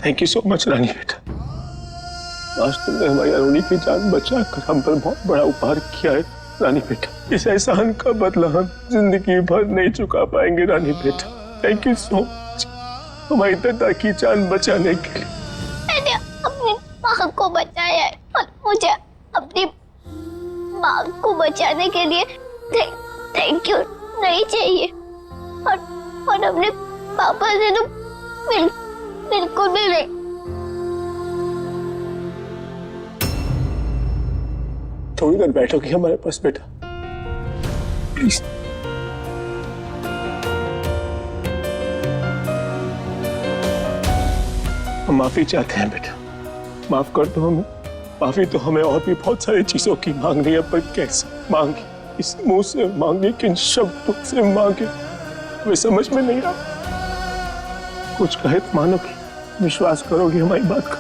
Thank you so much रानी बेटा। आज तुमने हमारी अरुणी की जान बचाकर हम पर बहुत बड़ा उपहार किया है रानी बेटा। इस एहसान का बदला हम जिंदगी भर नहीं चुका पाएंगे रानी बेटा। थैंक यू सो मच हमारी दादा की जान बचाने के लिए। मैंने अपनी माँ को बचाया है और मुझे अपनी माँ को बचाने के लिए थैंक यू नहीं चाहिए। और अपने पापा से तो बिल्कुल भी नहीं। थोड़ी देर बैठोगी हमारे पास बेटा प्लीज। हम माफी चाहते हैं बेटा, माफ कर दो हमें। माफी तो हमें और भी बहुत सारी चीजों की मांगनी है, पर कैसे मांगे, इस मुंह से मांगे, किन शब्दों से मांगे, हमें समझ में नहीं आता। कुछ कहे तो मानोगी, विश्वास करोगी हमारी बात का?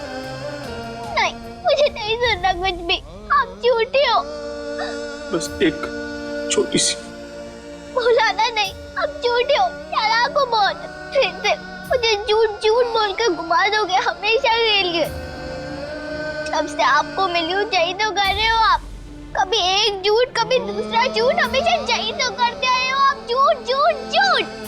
नहीं, मुझे नहीं सुनना कुछ भी। आप झूठे हो। बस एक छोटी सी बुलाना नहीं, आप झूठे हो, चालाक हो बहुत। फिर से मुझे झूठ बोल के घुमा दोगे हमेशा के लिए। जब से आपको मिली हूँ यही तो कर रहे हो आप। कभी एक झूठ, कभी दूसरा झूठ, हमेशा यही तो करते आए हो आप। झूठ।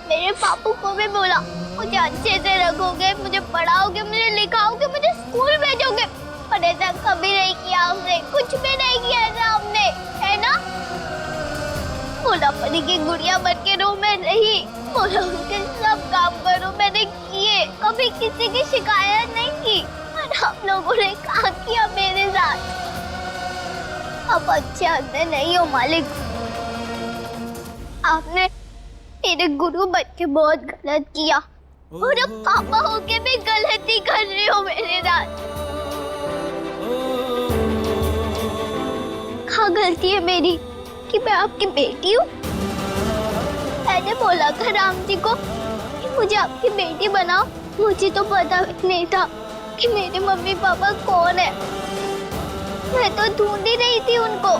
मेरे पापू को भी बोला मुझे अच्छे से रखोगे, मुझे पढ़ाओगे, मुझे लिखाओगे, मुझे स्कूल भेजोगे, पर ऐसा कभी नहीं किया हमने। कुछ भी नहीं किया ऐसा हमने, है ना? बोला परी की गुड़िया बन के रो मैं रही, बोला उनके सब काम करो मैंने किए, कभी किसी की शिकायत नहीं की। और आप लोगों ने क्या किया मेरे साथ? अब अच्छे अंदर नहीं हो मालिक। आपने मेरे गुरु बन के बहुत गलत किया, और अब पापा होके भी गलती कर रहे हो मेरे साथ। क्या गलती है मेरी कि मैं आपकी बेटी हूँ? मैंने बोला था राम जी को कि मुझे आपकी बेटी बनाओ। मुझे तो पता भी नहीं था कि मेरे मम्मी पापा कौन है। मैं तो ढूंढ ही रही थी उनको,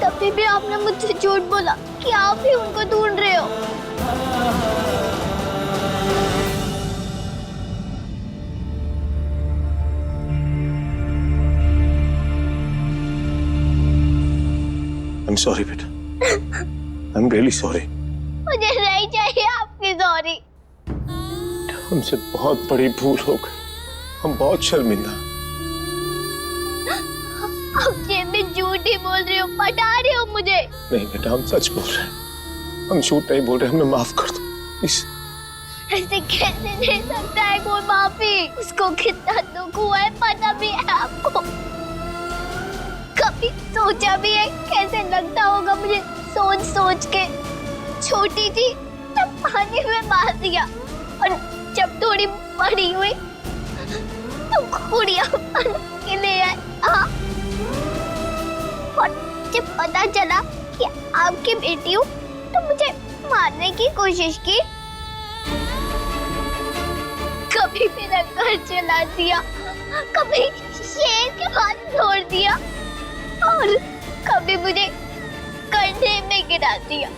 तभी भी आपने मुझसे झूठ बोला कि आप ही उनको ढूंढ रहे हो। I'm sorry बेटा, I'm really sorry। मुझे नहीं चाहिए आपकी सॉरी। हमसे बहुत बड़ी भूल हो गई, हम बहुत शर्मिंदा। आप ये भी झूठ ही बोल रहे हो, पटा रहे हो मुझे। नहीं बेटा, हम सच बोल रहे हैं, हम झूठ नहीं बोल रहे। हमें माफ कर दो प्लीज। ऐसे कैसे दे सकता है कोई माफी? उसको कितना दुख हुआ है पता भी है आपको? कभी सोचा भी है कैसे लगता होगा मुझे? सोच के छोटी थी तब पानी में मार दिया, और जब थोड़ी बड़ी हुई तो गुड़िया बन के ले आए। और जब पता चला कि आपकी बेटी हूँ तो मुझे मारने की कोशिश की। कभी मेरा घर जला दिया, कभी शेर के हाथ तोड़ दिया, और कभी मुझे गड्ढे में गिरा दिया।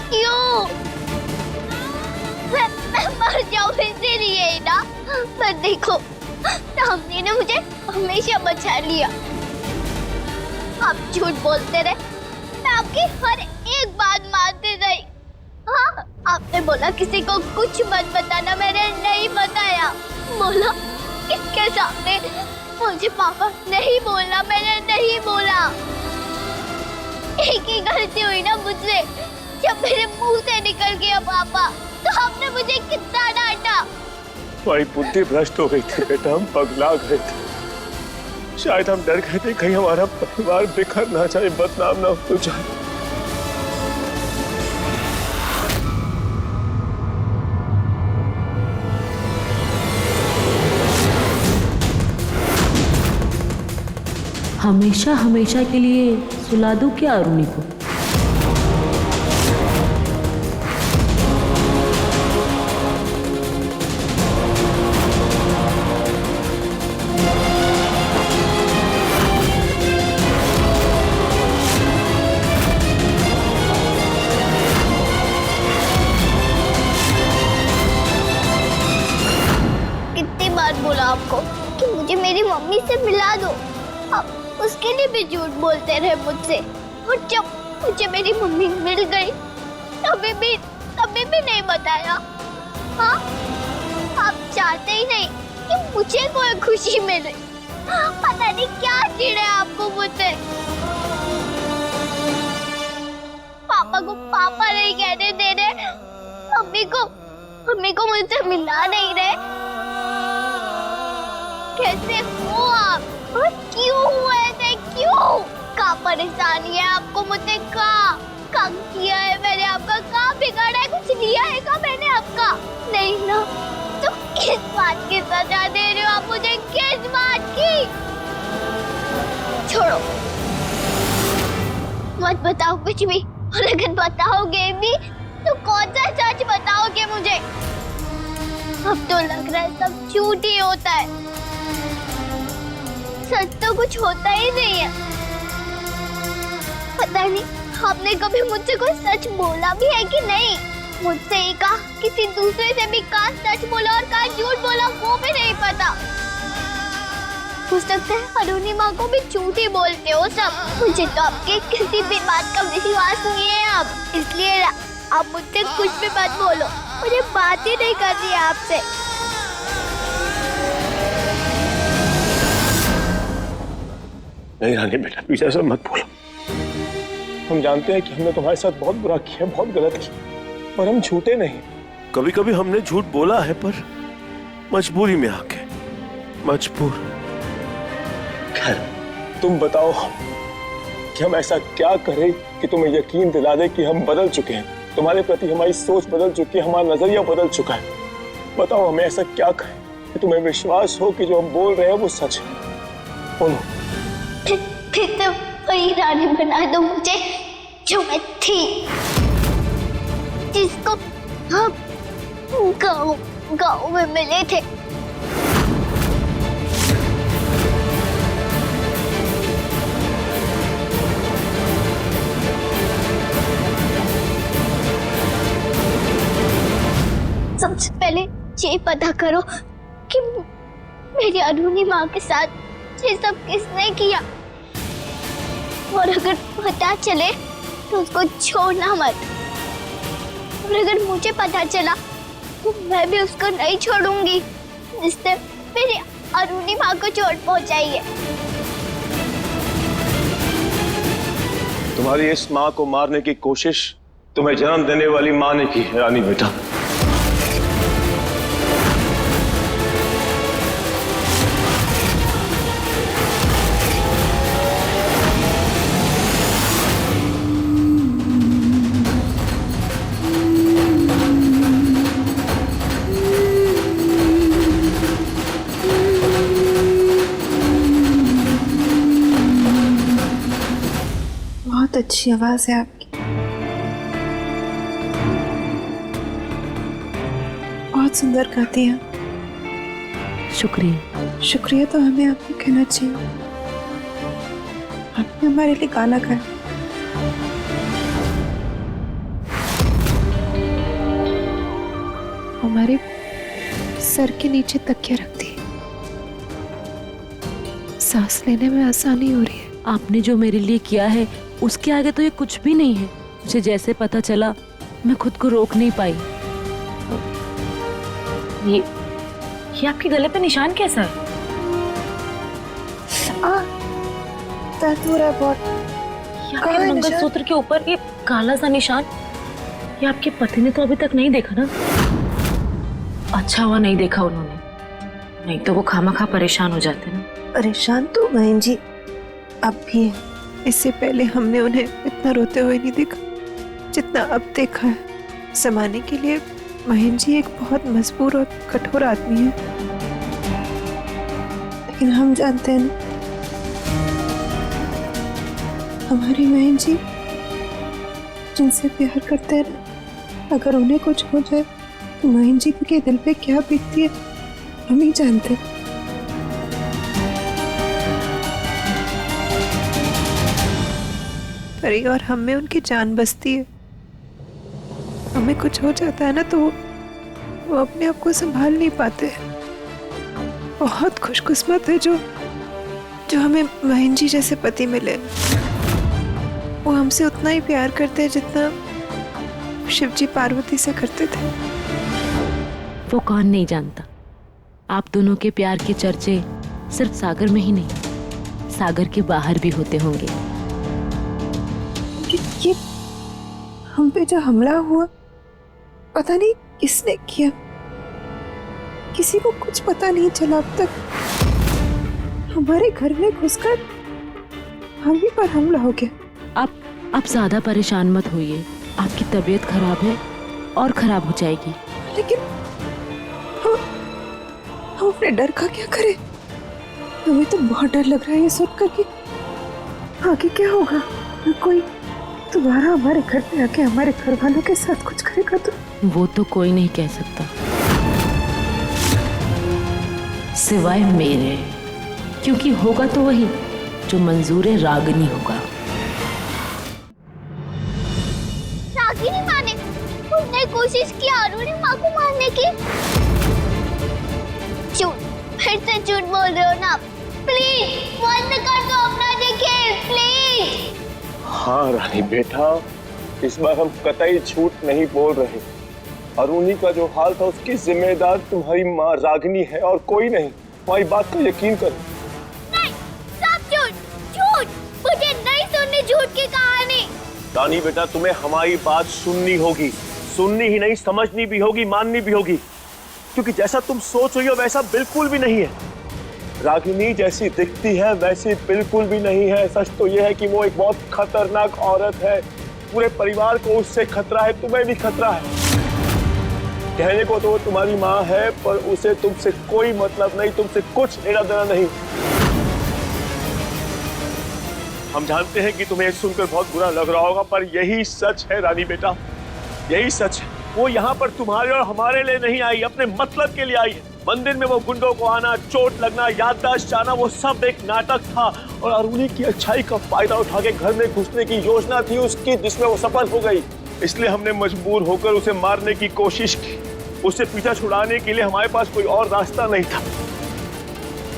क्यों? मैं मर जाऊं इसीलिए ना? पर देखो रामजी ने मुझे हमेशा बचा लिया। आप झूठ बोलते रहे, मैं आपकी हर एक बात मानती रही। हाँ, आपने बोला किसी को कुछ मत बताना, मैंने नहीं बताया। बोला किसके सामने? मुझे पापा नहीं बोलना, मैंने नहीं बोला। एक ही गलती हुई ना मुझसे, जब मेरे मुंह से निकल गया पापा, तो आपने मुझे कितना डांटा। हमारी बुद्धि भ्रष्ट हो गई थी बेटा, हम पगला गए थे। शायद हम डर गए थे कहीं हमारा परिवार बिखर ना जाए, बदनाम ना हो जाए। हमेशा हमेशा के लिए सुला दूं क्या अरुणी को? कितनी बार बोला आपको कि मुझे मेरी मम्मी से मिला दो, आप उसके लिए भी झूठ बोलते रहे मुझसे। और जब मुझे मेरी मम्मी मिल गई तभी भी नहीं बताया। हाँ, आप चाहते ही नहीं कि मुझे कोई खुशी मिले। पता नहीं क्या चिढ़ है आपको मुझसे। पापा को पापा नहीं कहने दे रहे, मम्मी को मुझसे मिला नहीं रहे। कैसे हो आप? और क्यों हुआ ऐसे? क्यों? क्या परेशानी है आपको मुझसे? क्या किया है मैंने आपका? क्या बिगाड़ा है? कुछ लिया है क्या मैंने आपका? नहीं ना, तो किस बात की सजा दे रहे हो आप मुझे? किस बात की? छोड़ो, मत बताओ कुछ भी। और अगर बताओगे भी तो कौन सा सच बताओगे मुझे? अब तो लग रहा है सब झूठ ही होता है, सच तो कुछ होता ही नहीं है। पता नहीं आपने कभी मुझसे कोई सच बोला भी है कि नहीं? मुझसे ही कहा, किसी दूसरे से भी कहा सच बोला और कहा झूठ बोला, वो भी नहीं पता। हो सकता है अरुणी माँ को भी झूठ ही बोलते हो सब। मुझे तो आपके किसी भी बात का विश्वास नहीं है अब, इसलिए आप मुझसे कुछ भी मत बोलो। मुझे बात ही नहीं करनी है आपसे। नहीं रानी बेटा, प्लीज ऐसा मत बोलो। हम जानते हैं कि हमने तुम्हारे साथ बहुत बुरा किया, बहुत गलत किया, पर हम झूठे नहीं। कभी कभी हमने झूठ बोला है, पर मजबूरी में आके, मजबूर। खैर, तुम बताओ कि हम ऐसा क्या करें कि तुम्हें यकीन दिला दे कि हम बदल चुके हैं, तुम्हारे प्रति हमारी सोच बदल चुकी है, हमारा नजरिया बदल चुका है। बताओ हमें ऐसा क्या करें कि तुम्हें विश्वास हो कि जो हम बोल रहे हैं वो सच है। बोलो। फिर तो वही रानी बना दो मुझे जो मैं थी, जिसको हम गाँव में मिले थे। सबसे पहले ये पता करो कि मेरी अरुणी माँ के साथ ये सब किसने किया, और अगर पता चले तो उसको छोड़ना मत। और अगर मुझे पता चला तो मैं भी उसको नहीं छोड़ूंगी जिसने मेरी अरुणी माँ को चोट पहुंचाई है। तुम्हारी इस माँ को मारने की कोशिश तुम्हें जन्म देने वाली माँ ने की है रानी बेटा। बहुत अच्छी आवाज है आपकी, बहुत सुंदर गाती हैं। शुक्रिया। शुक्रिया तो हमें आपको कहना चाहिए, आपने हमारे लिए गाना गाया। हमारे सर के नीचे तकिया रख दी, सांस लेने में आसानी हो रही है। आपने जो मेरे लिए किया है उसके आगे तो ये कुछ भी नहीं है। मुझे जैसे पता चला मैं खुद को रोक नहीं पाई। ये आपके गले पे निशान कैसा है? दर्द हो रहा है बहुत। ये आपके मंगलसूत्र के ऊपर ये काला सा निशान, ये आपके पति ने तो अभी तक नहीं देखा ना? अच्छा हुआ नहीं देखा उन्होंने, नहीं तो वो खामखा परेशान हो जाते ना। परेशान तो बहन जी अब भी है। इससे पहले हमने उन्हें इतना रोते हुए नहीं देखा जितना अब देखा है। समाने के लिए बहन जी एक बहुत मजबूर और कठोर आदमी है, लेकिन हम जानते हैं ना, हमारी बहन जी जिनसे प्यार करते हैं ना, अगर उन्हें कुछ हो जाए तो बहन जी के दिल पे क्या बीतती है हम ही जानते हैं। अरे और हम में उनकी जान बसती है। हमें कुछ हो जाता है ना तो वो अपने आप को संभाल नहीं पाते। बहुत खुशकिस्मत है जो हमें बहन जी जैसे पति मिले। वो हमसे उतना ही प्यार करते हैं जितना शिव जी पार्वती से करते थे। वो कौन नहीं जानता, आप दोनों के प्यार के चर्चे सिर्फ सागर में ही नहीं, सागर के बाहर भी होते होंगे। ये हम पे जो हमला हुआ पता नहीं किसने किया, किसी को कुछ पता नहीं चला अब तक। हमारे घर में घुसकर हम ही पर हमला हो गया। आप ज्यादा परेशान मत होइए, आपकी तबीयत खराब है और खराब हो जाएगी। लेकिन हम अपने डर का क्या करें? हमें तो बहुत डर लग रहा है ये सोचकर कि आगे क्या होगा। कोई दोबारा हमारे घर पे आके हमारे घर वालों के साथ कुछ करेगा तो? वो तो कोई नहीं कह सकता सिवाय मेरे, क्योंकि होगा तो वही जो मंजूर रागिनी होगा। रागिनी माने? तुमने कोशिश की अरुणी माँ को मारने की? झूठ, फिर से झूठ बोल रहे हो ना। प्लीज बंद कर दो अपना खेल, प्लीज। हाँ रानी बेटा, इस बार हम कतई झूठ नहीं बोल रहे। अरुणी का जो हाल था उसकी जिम्मेदार तुम्हारी माँ रागिनी है और कोई नहीं। हमारी बात का यकीन करो। नहीं, सब झूठ, झूठ। मुझे नहीं सुननी झूठ की कहानी। रानी बेटा, तुम्हें हमारी बात सुननी होगी, सुननी ही नहीं समझनी भी होगी, माननी भी होगी, क्योंकि जैसा तुम सोच रही हो वैसा बिल्कुल भी नहीं है। रागिनी जैसी दिखती है वैसी बिल्कुल भी नहीं है। सच तो यह है कि वो एक बहुत खतरनाक औरत है। पूरे परिवार को उससे खतरा है, तुम्हें भी खतरा है। कहने को तो वो तुम्हारी माँ है, पर उसे तुमसे कोई मतलब नहीं, तुमसे कुछ लेना देना नहीं। हम जानते हैं कि तुम्हें सुनकर बहुत बुरा लग रहा होगा, पर यही सच है रानी बेटा, यही सच है। वो यहाँ पर तुम्हारे और हमारे लिए नहीं आई, अपने मतलब के लिए आई है। मंदिर में वो गुंडों को आना, चोट लगना, याददाश्त जाना, वो सब एक नाटक था और अरुणी की अच्छाई का फायदा उठा के घर में घुसने की योजना थी उसकी, जिसमें वो सफल हो गई। इसलिए हमने मजबूर होकर उसे मारने की कोशिश की। उससे पीछा छुड़ाने के लिए हमारे पास कोई और रास्ता नहीं था।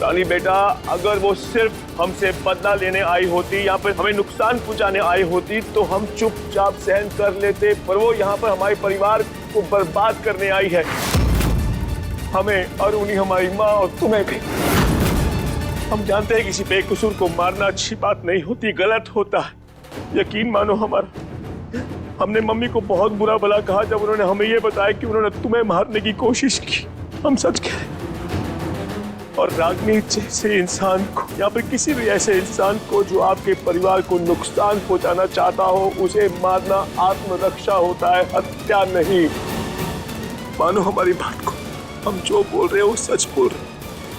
रानी बेटा, अगर वो सिर्फ हमसे बदला लेने आई होती या फिर हमें नुकसान पहुंचाने आई होती तो हम चुपचाप सहन कर लेते, पर वो यहाँ पर हमारे परिवार को बर्बाद करने आई है। हमें और उन्हीं हमारी माँ और तुम्हें भी। हम जानते हैं किसी बेकसूर को मारना अच्छी बात नहीं होती, गलत होता है। यकीन मानो हमारा, हमने मम्मी को बहुत बुरा भला कहा जब उन्होंने हमें ये बताया कि उन्होंने तुम्हें मारने की कोशिश की। हम सच कह रहे हैं। और रागिनी जैसे इंसान को या फिर किसी भी ऐसे इंसान को जो आपके परिवार को नुकसान पहुंचाना चाहता हो, उसे मारना आत्मरक्षा होता है, हत्या नहीं। मानो हमारी बात को, हम जो बोल रहे हैं वो सच बोल रहे हैं।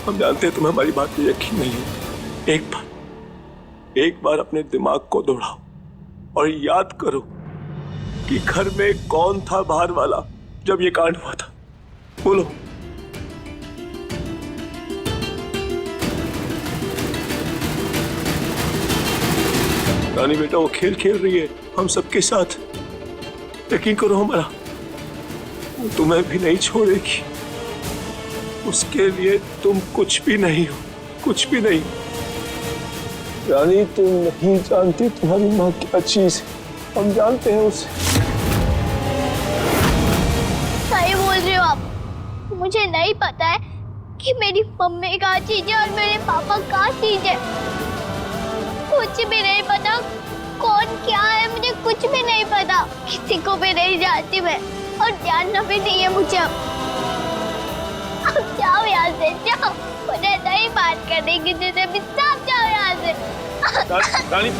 हम जानते हैं तुम्हें हमारी बात पे यकीन नहीं है। एक बार अपने दिमाग को दौड़ाओ और याद करो कि घर में कौन था बाहर वाला जब ये कांड हुआ था। बोलो। रानी बेटा, वो खेल खेल रही है हम सबके साथ। यकीन करो हमारा, वो तुम्हें भी नहीं छोड़ेगी। उसके लिए तुम कुछ भी नहीं हो, कुछ भी नहीं। रानी, तुम नहीं जानती तुम्हारी माँ क्या चीज है। हम जानते हैं उसे। सही बोल रहे हो आप। मुझे नहीं पता है कि मेरी मम्मी कहाँ चीज है और मेरे पापा कहाँ चीज है। कुछ भी नहीं पता कौन क्या है, मुझे कुछ भी नहीं पता, किसी को भी नहीं जानती मैं और जानना भी नहीं है मुझे। अब जाओ यहाँ से, जाओ, मुझे नहीं बात करने की जैसे भी, सब जाओ यहाँ से। रानी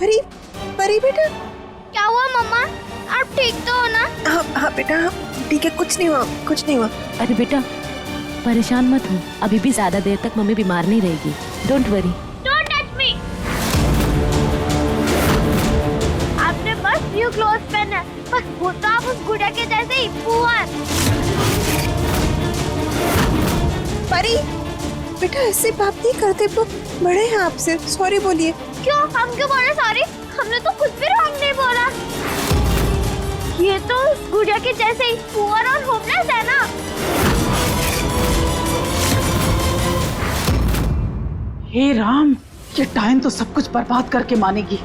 परी, परी बेटा। क्या हुआ मम्मा, आप ठीक तो हो ना? हाँ हाँ बेटा, हाँ ठीक है, कुछ नहीं हुआ, कुछ नहीं हुआ। अरे बेटा परेशान मत हो, अभी भी ज्यादा देर तक मम्मी बीमार नहीं रहेगी। Don't worry. Don't touch me. आपने बस न्यू क्लोथ पहना है, बस वो तो आप उस गुड़िया के जैसे ही पुअर। परी बेटा ऐसे बात नहीं करते, वो बड़े हैं आपसे, सॉरी बोलिए। क्यों, हम क्यों बोले सॉरी? हमने तो कुछ भी रॉन्ग नहीं बोला। ये तो उस गुड़िया के जैसे ही पुअर और होमलेस है ना। हे राम, ये टाइम तो सब कुछ बर्बाद करके मानेगी।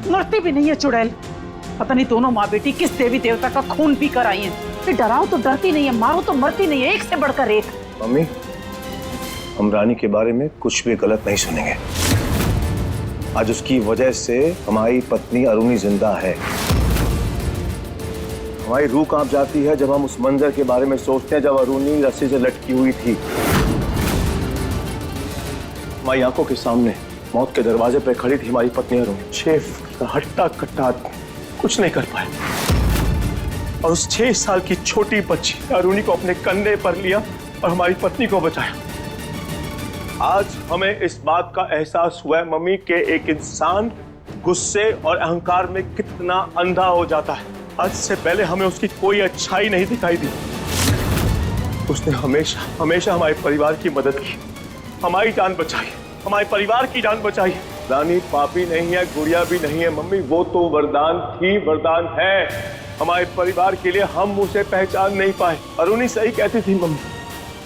मरती भी नहीं है चुड़ैल। पता नहीं दोनों माँ बेटी किस देवी देवता का खून पी कर आई हैं। फिर डराओ तो डरती नहीं है, मारो तो मरती नहीं है, एक से बढ़कर एक। मम्मी, हम रानी के बारे में कुछ भी गलत नहीं सुनेंगे। आज उसकी वजह से हमारी पत्नी अरुणी जिंदा है। हमारी रूह कांप जाती है जब हम उस मंजर के बारे में सोचते हैं जब अरुणी रस्सी से लटकी हुई थी। हमारी आंखों के सामने मौत के दरवाजे पर खड़ी थी हमारी पत्नी अरुणी। 6 हट्टा कट्टा कुछ नहीं कर पाए और उस 6 साल की छोटी बच्ची अरुणी को अपने कंधे पर लिया और हमारी पत्नी को बचाया। आज हमें इस बात का एहसास हुआ है मम्मी के एक इंसान गुस्से और अहंकार में कितना अंधा हो जाता है। आज से पहले हमें उसकी कोई अच्छाई नहीं दिखाई दी। उसने हमेशा हमेशा हमारे परिवार की मदद की, हमारी जान बचाई, हमारे परिवार की जान बचाई। रानी पापी नहीं है, गुड़िया भी नहीं है मम्मी, वो तो वरदान थी, वरदान है हमारे परिवार के लिए। हम उसे पहचान नहीं पाए। अरुणी सही कहती थी मम्मी,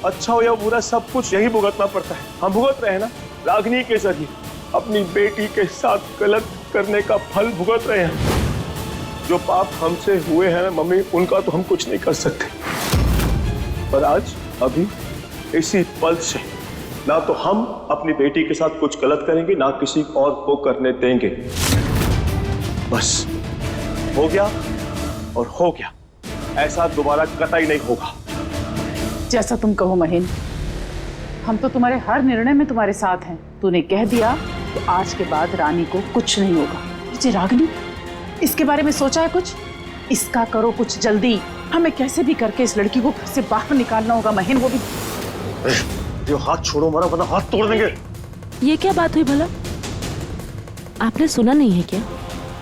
अच्छा हो या बुरा सब कुछ यही भुगतना पड़ता है। हम भुगत रहे हैं ना, रागिनी के जरिए अपनी बेटी के साथ गलत करने का फल भुगत रहे हैं। जो पाप हमसे हुए हैं मम्मी, उनका तो हम कुछ नहीं कर सकते, पर आज अभी इसी पल से ना तो हम अपनी बेटी के साथ कुछ गलत करेंगे, ना किसी और को करने देंगे। बस हो गया और हो गया, ऐसा दोबारा कतई नहीं होगा। जैसा तुम कहो महीन, हम तो तुम्हारे हर निर्णय में तुम्हारे साथ हैं। तूने कह दिया तो आज के बाद रानी को कुछ नहीं होगा। मुझे रागिनी, इसके बारे में सोचा है कुछ? इसका करो कुछ जल्दी। हमें कैसे भी करके इस लड़की को घर से बाहर निकालना होगा महीन, वो भी। जो हाथ छोड़ो मारा वरना हाथ तोड़ देंगे। ये क्या बात हुई भला? आपने सुना नहीं है क्या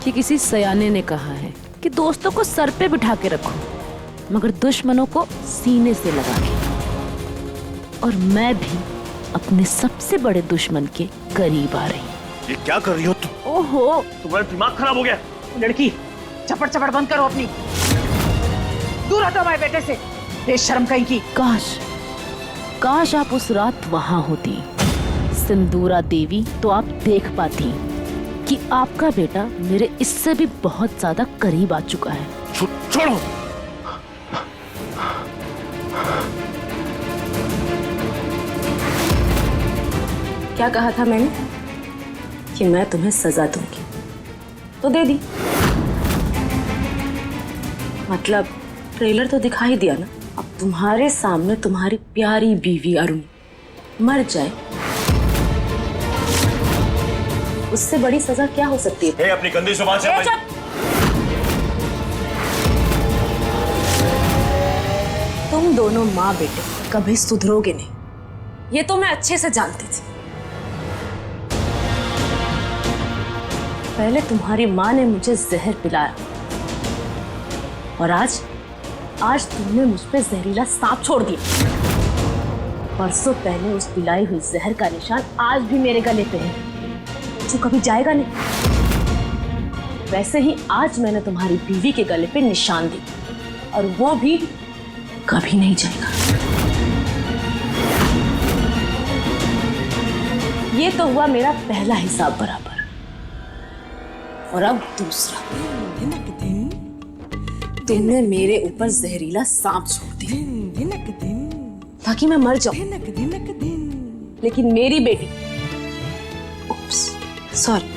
कि किसी सयाने ने कहा है कि दोस्तों को सर पे बिठा के रखो मगर दुश्मनों को सीने से लगा के। और मैं भी अपने सबसे बड़े दुश्मन के करीब आ रही हूँ। ये क्या कर रही हो तुम? ओहो, तुम्हारा दिमाग खराब हो गया। लड़की, चपड़ चपड़ बंद करो अपनी। दूर हटो हमारे बेटे से, बेशर्म कहीं की। काश काश आप उस रात वहां होती सिंदूरा देवी, तो आप देख पाती कि आपका बेटा मेरे इससे भी बहुत ज्यादा करीब आ चुका है। छोड़ो। क्या कहा था मैंने कि मैं तुम्हें सजा दूंगी, तो दे दी। मतलब ट्रेलर तो दिखाई दिया ना। अब तुम्हारे सामने तुम्हारी प्यारी बीवी अरुणी मर जाए, उससे बड़ी सजा क्या हो सकती है? अपनी गंदी जुबान से तुम दोनों माँ बेटे कभी सुधरोगे नहीं, ये तो मैं अच्छे से जानती थी। पहले तुम्हारी माँ ने मुझे जहर पिलाया और आज आज तुमने मुझ पे जहरीला सांप छोड़ दिया। परसों पहले उस पिलाई हुई जहर का निशान आज भी मेरे गले पे है, जो कभी जाएगा नहीं। वैसे ही आज मैंने तुम्हारी बीवी के गले पे निशान दी, और वो भी कभी नहीं जाएगा। ये तो हुआ मेरा पहला हिसाब बराबर, और अब दूसरा। तुमने मेरे ऊपर जहरीला सांप छोड़ दिया ताकि मैं मर जाऊं, लेकिन मेरी बेटी, सॉरी,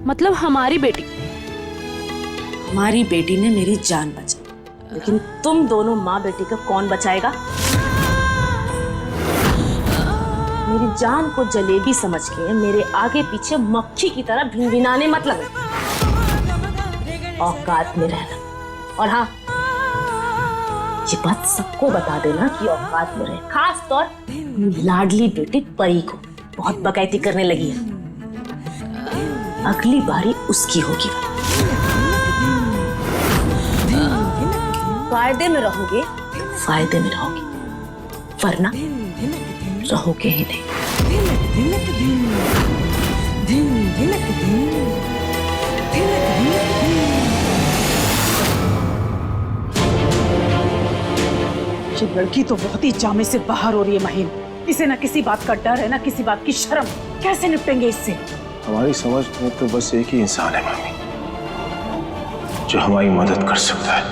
मतलब हमारी बेटी ने मेरी जान बचाई, लेकिन तुम दोनों माँ बेटी को कौन बचाएगा? मेरी जान को जलेबी समझ के मेरे आगे पीछे मक्खी की तरह भिनभिनाने मत लगो। औकात में रहना, और हाँ, ये बात सबको बता देना कि औकात में रहे। खास तौर लाडली बेटी परी को बहुत बकैती करने लगी है, अगली बारी उसकी होगी। फायदे में रहोगे, वरना रहोगे ही नहीं। ये लड़की तो बहुत ही जामे से बाहर हो रही है महीन। इसे ना किसी बात का डर है, ना किसी बात की शर्म। कैसे निपटेंगे इससे? हमारी समझ में तो बस एक ही इंसान है मामी, जो हमारी मदद कर सकता है।